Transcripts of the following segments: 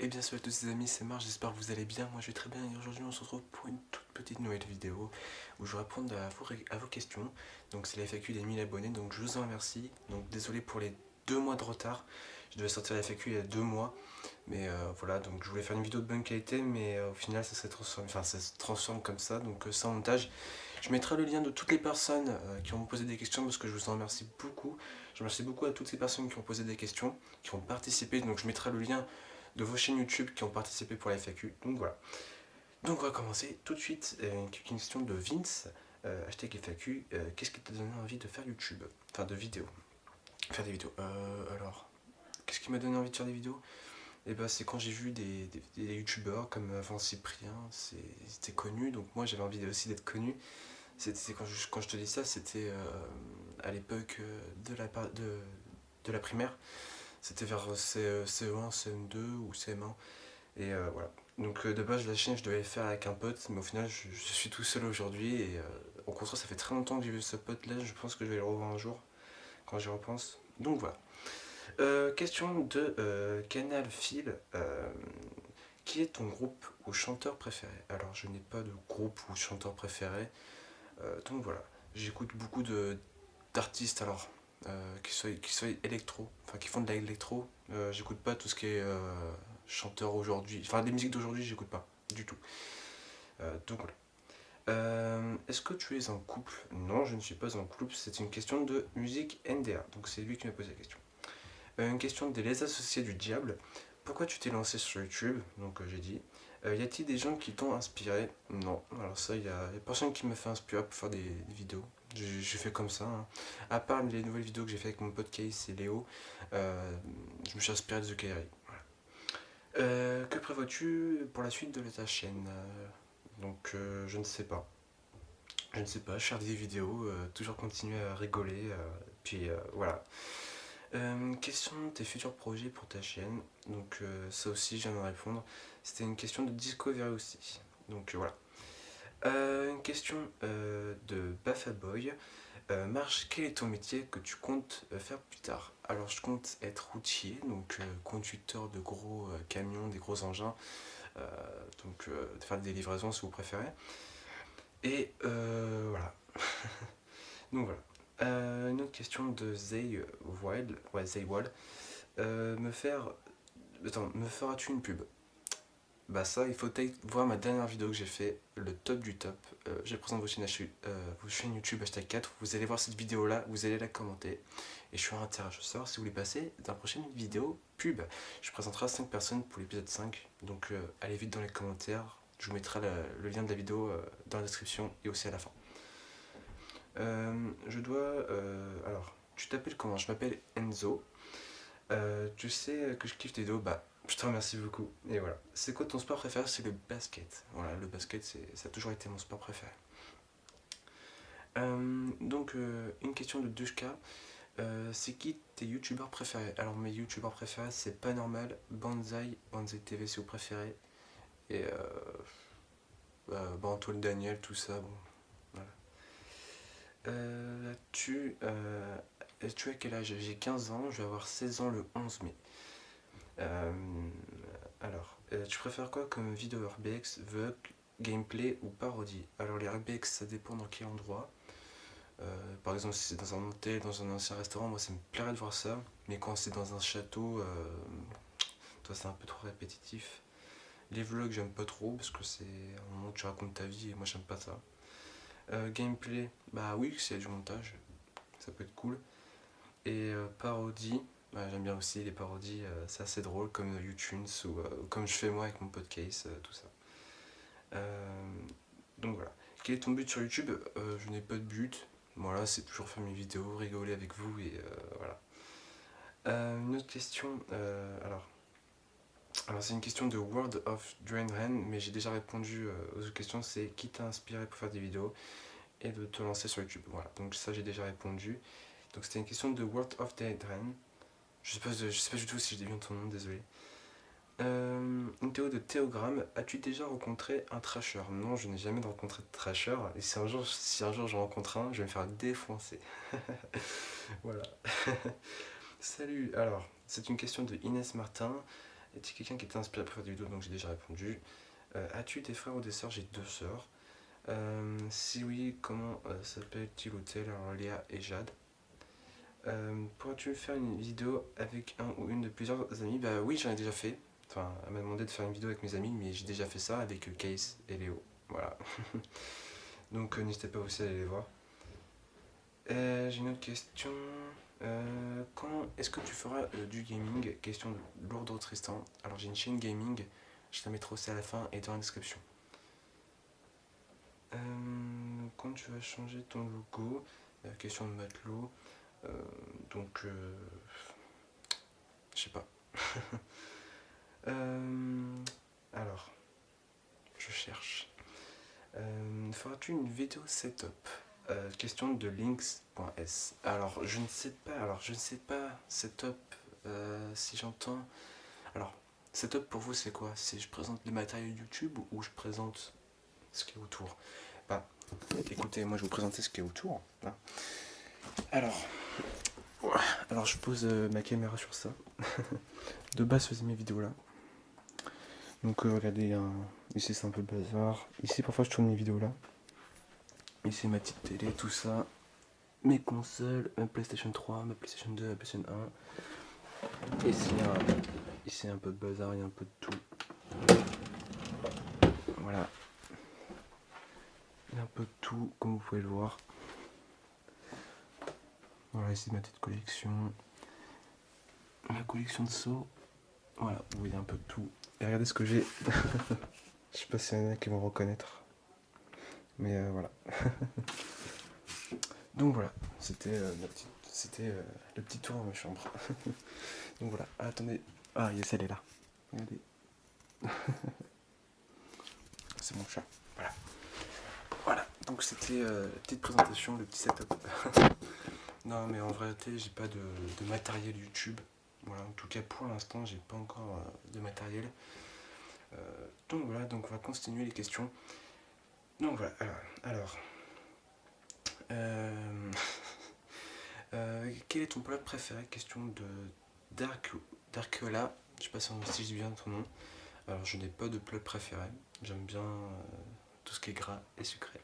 Et bien salut à tous les amis, c'est Marc, j'espère que vous allez bien, moi je vais très bien et aujourd'hui on se retrouve pour une toute petite nouvelle vidéo où je vais répondre à vos questions. Donc c'est la FAQ des 1000 abonnés, donc je vous en remercie. Donc désolé pour les 2 mois de retard, je devais sortir la FAQ il y a 2 mois, mais voilà, donc je voulais faire une vidéo de bonne qualité, mais au final ça s'est transformé, enfin ça se transforme comme ça, donc sans montage. Je mettrai le lien de toutes les personnes qui ont posé des questions parce que je vous en remercie beaucoup. Je remercie beaucoup à toutes ces personnes qui ont posé des questions, qui ont participé, donc je mettrai le lien de vos chaînes YouTube qui ont participé pour la FAQ. Donc voilà. Donc on va commencer tout de suite. Une question de Vince, hashtag FAQ. Qu'est-ce qui t'a donné envie de faire YouTube? Enfin de vidéos. Faire des vidéos. Alors, qu'est-ce qui m'a donné envie de faire des vidéos? Et ben c'est quand j'ai vu des youtubeurs comme avant Cyprien, c'était connu, donc moi j'avais envie aussi d'être connu. C'était quand je te dis ça, c'était à l'époque de la primaire. C'était vers CE1, CM2 ou CM1. Et voilà. Donc de base la chaîne je devais le faire avec un pote, mais au final je suis tout seul aujourd'hui et au contraire ça fait très longtemps que j'ai vu ce pote là, je pense que je vais le revoir un jour quand j'y repense. Donc voilà. Question de Canal Phil. Qui est ton groupe ou chanteur préféré? Alors je n'ai pas de groupe ou chanteur préféré, donc voilà. J'écoute beaucoup d'artistes alors qui soient électro, enfin qui font de l'électro. J'écoute pas tout ce qui est chanteur aujourd'hui, enfin des musiques d'aujourd'hui j'écoute pas du tout. Donc voilà. Est-ce que tu es en couple? Non, je ne suis pas en couple, c'est une question de musique NDA, donc c'est lui qui m'a posé la question. Une question des les associés du diable. Pourquoi tu t'es lancé sur YouTube? Donc j'ai dit. Y a-t-il des gens qui t'ont inspiré? Non. Alors ça, y a personne qui m'a fait inspirer pour faire des vidéos. J'ai fait comme ça, hein. À part les nouvelles vidéos que j'ai fait avec mon pote Case et Léo, je me suis inspiré de The Kairi. Voilà. Que prévois-tu pour la suite de ta chaîne? Donc je ne sais pas. Je ne sais pas, faire des vidéos, toujours continuer à rigoler, puis voilà. Question de tes futurs projets pour ta chaîne. Donc ça aussi je viens de répondre. C'était une question de Discovery aussi. Donc voilà. Une question de Bafaboy. Marche, quel est ton métier que tu comptes faire plus tard? Alors je compte être routier, donc conducteur de gros camions, des gros engins. euh, donc de faire des livraisons si vous préférez. Et voilà. Donc voilà. Une autre question de Zay Wild. Ouais, Zay Wild. Me faire. Attends, me feras-tu une pub? Bah ça, il faut voir ma dernière vidéo que j'ai fait, le top du top. Je présente vos chaînes YouTube hashtag 4. Vous allez voir cette vidéo là, vous allez la commenter. Et je suis un tirage au sort si vous voulez passer dans la prochaine vidéo pub. Je présenterai 5 personnes pour l'épisode 5. Donc allez vite dans les commentaires. Je vous mettrai le lien de la vidéo dans la description et aussi à la fin. Alors, tu t'appelles comment? Je m'appelle Enzo. Tu sais que je kiffe tes vidéos, bah je te remercie beaucoup. Et voilà. C'est quoi ton sport préféré? C'est le basket. Voilà, le basket, ça a toujours été mon sport préféré. Donc, une question de Dushka. C'est qui tes youtubeurs préférés? Alors, mes youtubeurs préférés, c'est pas normal, Banzai, Banzai TV si vous préférez. Et Antoine Daniel, tout ça. Bon, voilà. Tu as quel âge? J'ai 15 ans, je vais avoir 16 ans le 11 mai. Euh, tu préfères quoi comme vidéo RBX, vlog, gameplay ou parodie? Alors les RBX ça dépend dans quel endroit. Par exemple si c'est dans un hôtel, dans un ancien restaurant, moi ça me plairait de voir ça. Mais quand c'est dans un château, toi c'est un peu trop répétitif. Les vlogs j'aime pas trop parce que c'est un moment où tu racontes ta vie et moi j'aime pas ça. Gameplay, bah oui c'est du montage, ça peut être cool. Et parodie, bah, j'aime bien aussi les parodies, c'est assez drôle comme YouTunes ou comme je fais moi avec mon podcast, tout ça. Euh, donc voilà. Quel est ton but sur YouTube? Je n'ai pas de but. Voilà, c'est toujours faire mes vidéos, rigoler avec vous et voilà. Une autre question, alors c'est une question de World of Draenren, mais j'ai déjà répondu aux autres questions. C'est qui t'a inspiré pour faire des vidéos et de te lancer sur YouTube. Voilà, donc ça j'ai déjà répondu. Donc c'était une question de World of Draenren. Je sais pas du tout si je dis bien ton nom, désolé. Une théo de Théogramme. As-tu déjà rencontré un trasher? Non, je n'ai jamais rencontré de trasher. Et si un jour j'en rencontre un, je vais me faire défoncer. Voilà. Salut. Alors, c'est une question de Inès Martin. Est-il quelqu'un qui t'inspire pour faire des vidéos? Donc j'ai déjà répondu. As-tu des frères ou des sœurs? J'ai 2 sœurs. Si oui, comment s'appelle-t-il ou tel? Alors Léa et Jade. Pourrais-tu faire une vidéo avec un ou une de plusieurs amis? Bah oui, j'en ai déjà fait. Enfin, elle m'a demandé de faire une vidéo avec mes amis, mais j'ai déjà fait ça avec Case et Léo. Voilà. Donc n'hésitez pas aussi à aller les voir. J'ai une autre question. Quand est-ce que tu feras du gaming? Question de Lourdes Tristan. Alors j'ai une chaîne gaming, je la mettrai aussi à la fin et dans la description. Quand tu vas changer ton logo? Question de matelot. Donc je sais pas. Alors, je cherche. Feras-tu une vidéo setup? Question de links.s. Alors je ne sais pas setup si j'entends. Alors setup pour vous c'est quoi? C'est je présente les matériaux YouTube ou je présente ce qui est autour? Bah écoutez, moi je vais vous présenter ce qui est autour. Hein. Alors je pose ma caméra sur ça. De base je faisais mes vidéos là. Donc regardez, ici c'est un peu le bazar. Ici parfois je tourne mes vidéos là. Ici ma petite télé, tout ça. Mes consoles, ma PlayStation 3, ma PlayStation 2, ma PlayStation 1. Ici un peu de bazar, il y a un peu de tout. Voilà. Il y a un peu de tout, comme vous pouvez le voir. Voilà, ici ma petite collection. Ma collection de seaux. Voilà, vous voyez un peu de tout. Et regardez ce que j'ai. Je sais pas s'il y en a qui vont reconnaître. Mais voilà. Donc voilà, c'était le petit tour dans ma chambre. Donc voilà, attendez. Ah yes, elle est là. Regardez. C'est mon chat. Voilà. Voilà, donc c'était la petite présentation, le petit setup. Non mais en vérité j'ai pas de matériel YouTube. Voilà, en tout cas pour l'instant j'ai pas encore de matériel. Donc voilà, donc on va continuer les questions. Donc voilà, alors quel est ton plat préféré? Question de Darkola, je sais pas si je dis bien ton nom. Alors je n'ai pas de plat préféré, j'aime bien tout ce qui est gras et sucré.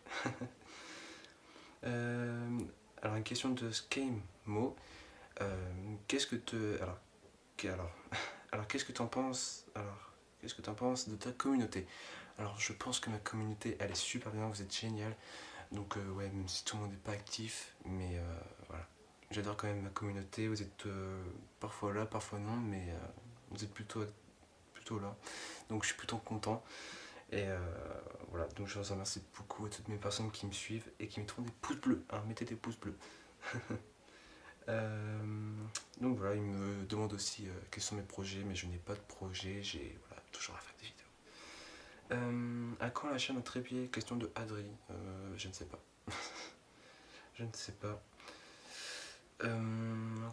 Alors une question de Skamo, qu'est-ce que te... Alors qu'est-ce que tu en penses? Alors qu'est-ce que tu en penses de ta communauté? Alors je pense que ma communauté elle est super bien, vous êtes génial. Donc ouais, même si tout le monde n'est pas actif, mais voilà. J'adore quand même ma communauté, vous êtes parfois là, parfois non, mais vous êtes plutôt là. Donc je suis plutôt content. Et voilà, donc je vous remercie beaucoup à toutes mes personnes qui me suivent et qui mettront des pouces bleus. Hein, mettez des pouces bleus. Donc voilà, ils me demandent aussi quels sont mes projets, mais je n'ai pas de projet, j'ai voilà, toujours à faire des vidéos. À quand la chaîne au trépied? Question de Adri, je ne sais pas. Je ne sais pas.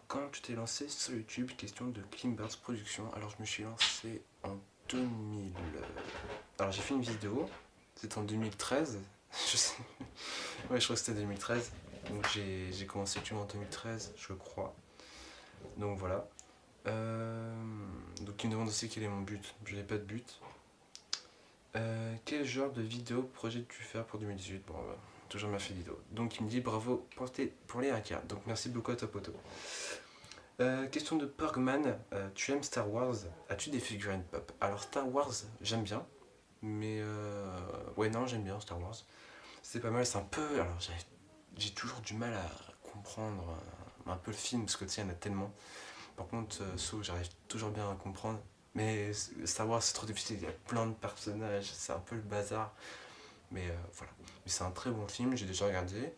Quand tu t'es lancé sur YouTube? Question de Climbirds Production. Alors je me suis lancé en 2000... Alors j'ai fait une vidéo, c'était en 2013. Je sais... Ouais, je crois que c'était 2013. Donc j'ai commencé YouTube en 2013, je crois. Donc voilà. Donc il me demande aussi quel est mon but. Je n'ai pas de but. Quel genre de vidéo projettes-tu faire pour 2018? Bon, toujours ma fait vidéo. Donc il me dit bravo pour les AK. Donc merci beaucoup à ta poteau. Question de Purgman, tu aimes Star Wars? As-tu des figurines pop? Alors Star Wars, j'aime bien. Mais ouais, non, j'aime bien Star Wars. C'est pas mal, c'est un peu... Alors j'ai toujours du mal à comprendre un peu le film, parce que tu sais, il y en a tellement. Par contre, Saw, j'arrive toujours bien à comprendre. Mais Star Wars, c'est trop difficile, il y a plein de personnages, c'est un peu le bazar. Mais voilà. Mais c'est un très bon film, j'ai déjà regardé.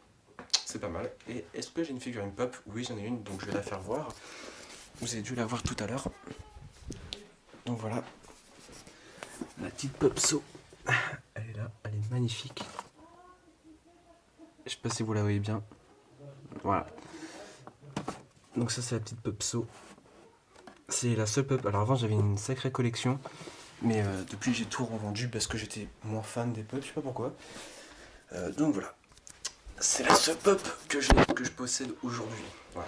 C'est pas mal. Et est-ce que j'ai une figurine pop? Oui, j'en ai une, donc je vais la faire voir. Vous avez dû la voir tout à l'heure. Donc voilà. La petite pop Saw. Elle est là, elle est magnifique. Je sais pas si vous la voyez bien. Voilà. Donc ça c'est la petite pop Saw. C'est la seule pop. Alors avant j'avais une sacrée collection. Mais depuis j'ai tout revendu parce que j'étais moins fan des pop, je sais pas pourquoi. Donc voilà. C'est la seule pop que je possède aujourd'hui. Voilà.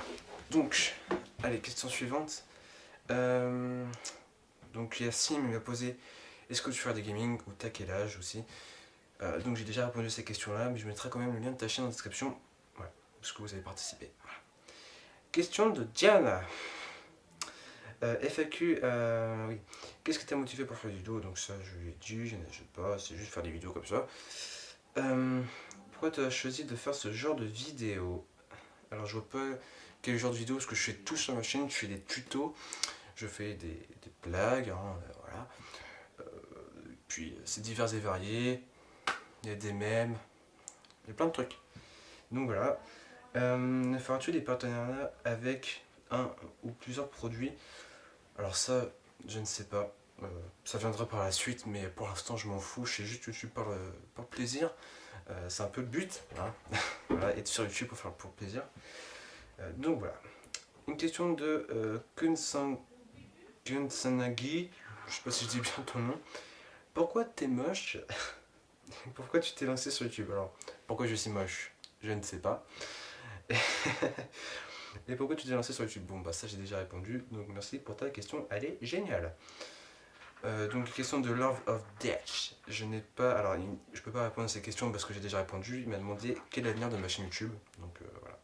Donc, allez, question suivante. Donc Yassim m'a posé est-ce que tu fais du gaming ou t'as quel âge aussi. Donc j'ai déjà répondu à ces questions-là, mais je mettrai quand même le lien de ta chaîne en description, voilà, parce que vous avez participé. Voilà. Question de Diana. FAQ, oui. Qu'est-ce qui t'a motivé pour faire des vidéos? Donc ça, je lui ai dit, je n'achète pas, c'est juste faire des vidéos comme ça. Pourquoi tu as choisi de faire ce genre de vidéo? Alors je vois pas quel genre de vidéo, parce que je fais tout sur ma chaîne, je fais des tutos, je fais des blagues, hein, voilà. Puis c'est divers et varié, il y a des mèmes, il y a plein de trucs. Donc voilà. Feras-tu des partenariats avec un ou plusieurs produits? Alors ça, je ne sais pas. Ça viendra par la suite, mais pour l'instant je m'en fous, je fais juste YouTube par plaisir. C'est un peu le but, hein. Voilà, être sur YouTube pour faire pour plaisir. Donc voilà. Une question de Kunsanagi, je sais pas si je dis bien ton nom. Pourquoi t'es moche? Pourquoi tu t'es lancé sur YouTube? Alors, pourquoi je suis moche? Je ne sais pas. Et pourquoi tu t'es lancé sur YouTube? Bon, bah ça j'ai déjà répondu, donc merci pour ta question, elle est géniale. Donc question de Love of Death. Je n'ai pas, alors je peux pas répondre à ces questions parce que j'ai déjà répondu. Il m'a demandé quel est l'avenir de ma chaîne YouTube. Donc voilà.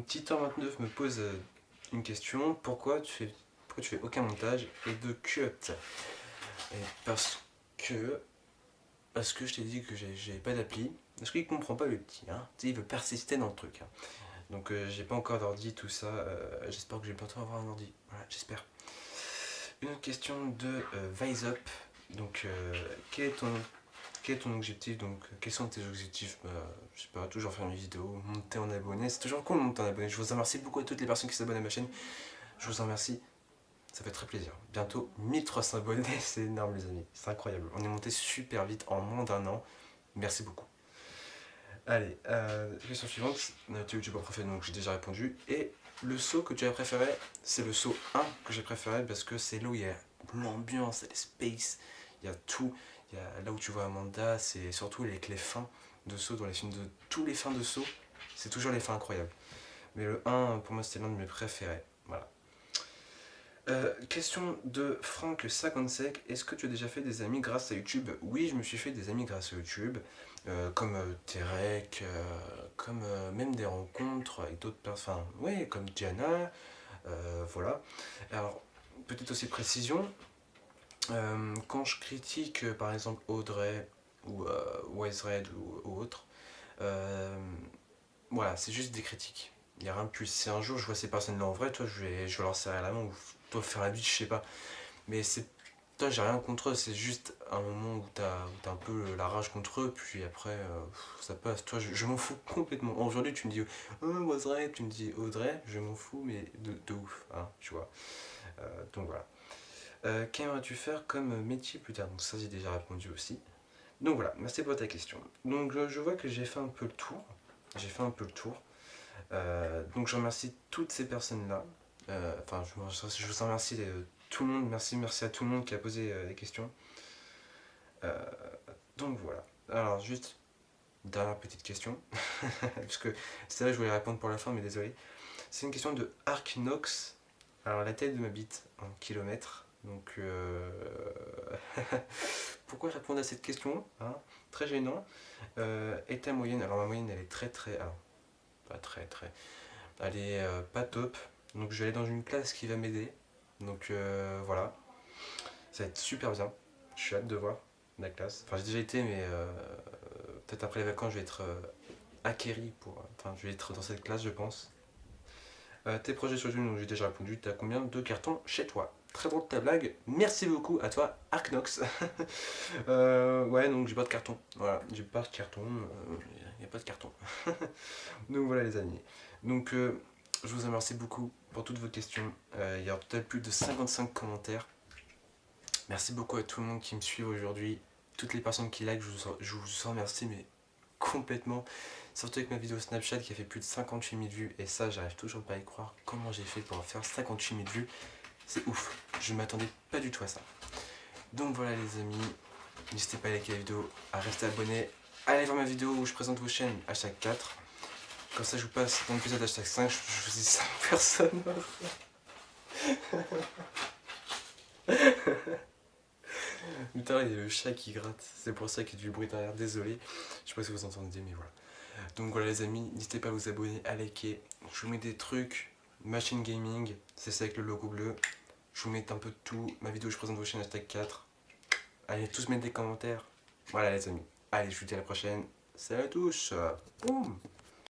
Titan29 me pose une question. Pourquoi tu fais aucun montage et de cut? Et parce que je t'ai dit que j'ai pas d'appli. Parce qu'il comprend pas le petit, hein. Tu sais, il veut persister dans le truc, hein. Donc j'ai pas encore d'ordi, tout ça. J'espère que je vais bientôt avoir un ordi. Voilà, j'espère. Une autre question de Viseup. Donc quel est ton objectif? Donc quels sont tes objectifs? Je sais pas, toujours faire mes vidéos, monter en abonnés. C'est toujours cool de monter en abonnés. Je vous remercie beaucoup à toutes les personnes qui s'abonnent à ma chaîne. Je vous en remercie. Ça fait très plaisir. Bientôt 1300 abonnés, c'est énorme les amis. C'est incroyable. On est monté super vite en moins d'un an. Merci beaucoup. Allez, question suivante. Tu youtubeur préféré, donc j'ai déjà répondu. Et le saut que tu as préféré, c'est le saut 1 que j'ai préféré parce que c'est là où il y a l'ambiance, il y a les space, il y a tout. Il y a là où tu vois Amanda, c'est surtout avec les fins de saut dans les films de tous les fins de saut. C'est toujours les fins incroyables. Mais le 1, pour moi, c'était l'un de mes préférés. Voilà. Question de Franck Sacansec. Est-ce que tu as déjà fait des amis grâce à YouTube? Oui, je me suis fait des amis grâce à YouTube, comme Terek, comme même des rencontres avec d'autres personnes, enfin, oui, comme Diana, voilà. Alors, peut-être aussi précision, quand je critique par exemple Audrey ou Wesred ou autre, voilà, c'est juste des critiques. Il n'y a rien de plus. Si un jour je vois ces personnes-là en vrai, toi je vais leur serrer la main ou toi faire la bite, je sais pas. Mais c'est. Toi j'ai rien contre eux, c'est juste un moment où t'as un peu la rage contre eux, puis après ça passe. Toi je m'en fous complètement. Aujourd'hui tu me dis oh Audrey, tu me dis Audrey, je m'en fous, mais de ouf, hein, tu vois. Donc voilà. Qu'aimerais-tu faire comme métier plus tard? Donc ça j'ai déjà répondu aussi. Donc voilà, merci pour ta question. Donc je vois que j'ai fait un peu le tour. J'ai fait un peu le tour. Donc je remercie toutes ces personnes-là. Enfin, je vous remercie tout le monde. Merci à tout le monde qui a posé des questions. Donc voilà. Alors juste, dernière petite question. Parce que c'est là que je voulais répondre pour la fin, mais désolé. C'est une question de Arknox. Alors la tête de ma bite en kilomètres. Donc pourquoi répondre à cette question, hein? Très gênant. Et ta moyenne? Alors ma moyenne elle est très... Alors, pas très... Elle est pas top. Donc je vais aller dans une classe qui va m'aider. Donc voilà. Ça va être super bien. Je suis hâte de voir la classe. Enfin j'ai déjà été mais peut-être après les vacances je vais être acquéri pour... Enfin je vais être dans cette classe je pense. Tes projets sur YouTube, donc j'ai déjà répondu. T'as combien de cartons chez toi? Très drôle ta blague. Merci beaucoup à toi Arknox. Ouais donc j'ai pas de carton. Voilà, j'ai pas de carton. Il n'y a pas de carton. Donc voilà les amis. Donc je vous remercie beaucoup pour toutes vos questions. Il y a peut-être plus de 55 commentaires. Merci beaucoup à tout le monde qui me suit aujourd'hui. Toutes les personnes qui like, je vous remercie mais complètement. Surtout avec ma vidéo Snapchat qui a fait plus de 58 000 vues. Et ça, j'arrive toujours pas à y croire. Comment j'ai fait pour faire 58 000 vues? C'est ouf. Je ne m'attendais pas du tout à ça. Donc voilà les amis. N'hésitez pas à liker la vidéo, à rester abonné. Allez voir ma vidéo où je présente vos chaînes #4. Comme ça je vous passe dans l'épisode #5, je vous dis 5 personnes. Putain, il y a le chat qui gratte, c'est pour ça qu'il y a du bruit derrière, désolé. Je sais pas si vous entendez, mais voilà. Donc voilà les amis, n'hésitez pas à vous abonner, à liker. Je vous mets des trucs, machine gaming, c'est ça avec le logo bleu. Je vous mets un peu de tout, ma vidéo je présente vos chaînes #4. Allez tous mettre des commentaires. Voilà les amis. Allez, je vous dis à la prochaine. Salut à tous. Boum.